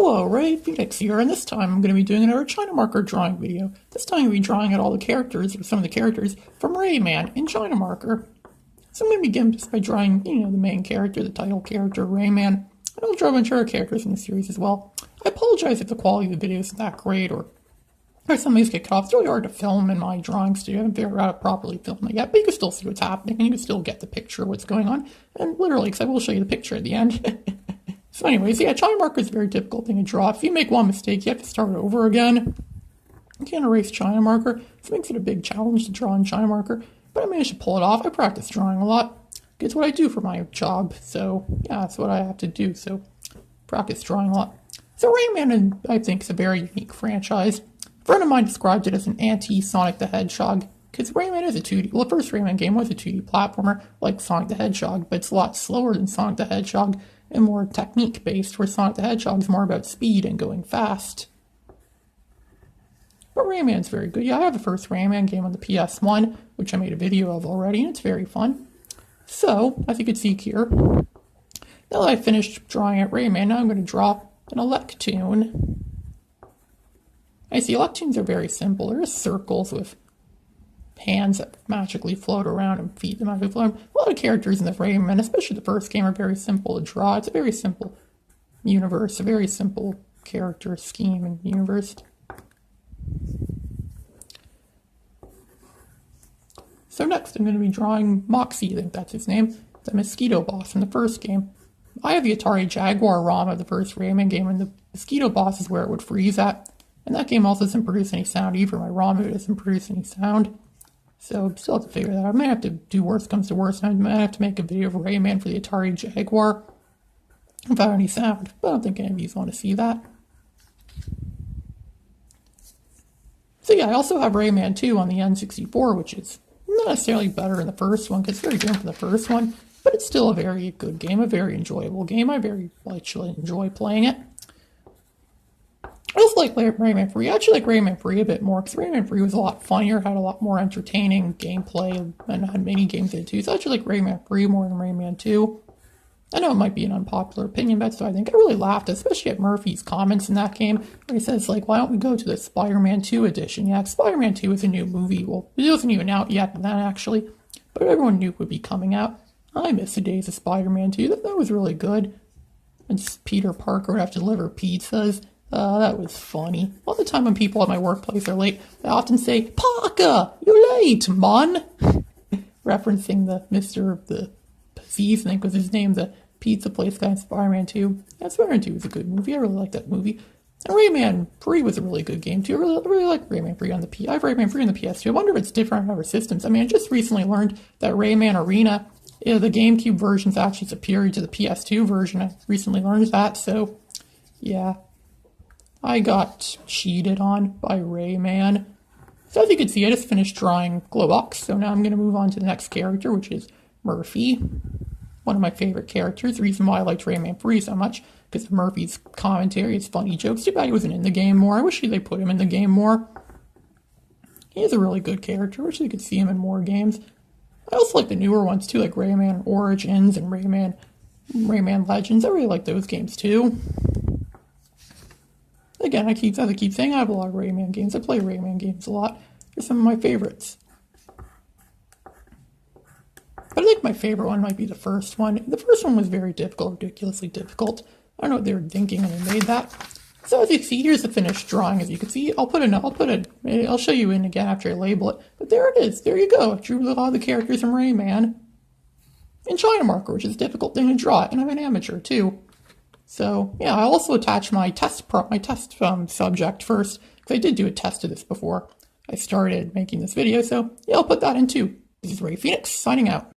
Hello, Ray Phoenix here, and this time I'm going to be doing another China Marker drawing video. This time I'm going to be drawing out all the characters, or some of the characters, from Rayman in China Marker. So I'm going to begin just by drawing, the main character, the title character, Rayman, and I'll draw a bunch of other characters in the series as well. I apologize if the quality of the video isn't that great, or some of these get cut off. It's really hard to film in my drawing studio. I haven't figured out how to properly film it yet, but you can still see what's happening, and you can still get the picture of what's going on, and literally, because I will show you the picture at the end. So anyways, yeah, China Marker is a very difficult thing to draw. If you make one mistake, you have to start over again. You can't erase China Marker. This makes it a big challenge to draw in China Marker, but I managed to pull it off. I practice drawing a lot. It's what I do for my job, so yeah, that's what I have to do, so practice drawing a lot. So Rayman, I think, is a very unique franchise. A friend of mine described it as an anti-Sonic the Hedgehog, because Rayman is a 2D, well, the first Rayman game was a 2D platformer, like Sonic the Hedgehog, but it's a lot slower than Sonic the Hedgehog, and more technique-based, where Sonic the Hedgehog is more about speed and going fast. But Rayman's very good. Yeah, I have the first Rayman game on the PS1, which I made a video of already, and it's very fun. So, as you can see here, now that I finished drawing out Rayman, now I'm going to draw an Electoon. I see Electoons are very simple. They're just circles with hands that magically float around and feet that magically float. A lot of characters in the Rayman, especially the first game, are very simple to draw. It's a very simple universe, a very simple character scheme and universe. So next I'm going to be drawing Moxie, I think that's his name, the mosquito boss from the first game. I have the Atari Jaguar ROM of the first Rayman game, and the mosquito boss is where it would freeze at. And that game also doesn't produce any sound either. My ROM, it doesn't produce any sound. So I still have to figure that out. I might have to do worst comes to worst. I might have to make a video of Rayman for the Atari Jaguar without any sound. But I don't think any of you want to see that. So yeah, I also have Rayman 2 on the N64, which is not necessarily better than the first one, because it's very different from the first one. But it's still a very good game, a very enjoyable game. I very actually enjoy playing it. I also like Rayman 3. I actually like Rayman 3 a bit more, because Rayman 3 was a lot funnier, had a lot more entertaining gameplay, and had mini games in it too. So I actually like Rayman 3 more than Rayman 2. I know it might be an unpopular opinion, but that's what I think. I really laughed, especially at Murphy's comments in that game, where he says, like, why don't we go to the Spider-Man 2 edition? Yeah, Spider-Man 2 is a new movie. Well, it wasn't even out yet then, actually, but everyone knew it would be coming out. I miss the days of Spider-Man 2. That was really good. And Peter Parker would have to deliver pizzas. That was funny. All the time when people at my workplace are late, they often say, "Parker, you're late, man." Referencing the the Pazis, I think was his name, the pizza place guy in Spider-Man 2. Yeah, Spider-Man 2 was a good movie. I really liked that movie. And Rayman 3 was a really good game too. I really like Rayman 3 on the I have Rayman 3 on the PS2. I wonder if it's different on other systems. I mean, I just recently learned that Rayman Arena, the GameCube version, is actually superior to the PS2 version. I recently learned that, so yeah. I got cheated on by Rayman. So as you can see, I just finished drawing Globox, so now I'm going to move on to the next character, which is Murphy. One of my favorite characters. The reason why I liked Rayman 3 so much, because of Murphy's commentary, his funny jokes. Too bad he wasn't in the game more. I wish they put him in the game more. He is a really good character. I wish they could see him in more games. I also like the newer ones too, like Rayman Origins and Rayman Legends. I really like those games too. Again, as I keep saying, I have a lot of Rayman games. I play Rayman games a lot. They're some of my favorites. But I think my favorite one might be the first one. The first one was very difficult, ridiculously difficult. I don't know what they were thinking when they made that. So as you can see, here's the finished drawing. As you can see, I'll show you in again after I label it. But there it is. There you go. I drew a lot of the characters from Rayman in China Marker, which is a difficult thing to draw, and I'm an amateur too. So yeah, I'll also attach my test subject first, because I did do a test of this before I started making this video. So yeah, I'll put that in too. This is Ray Phoenix signing out.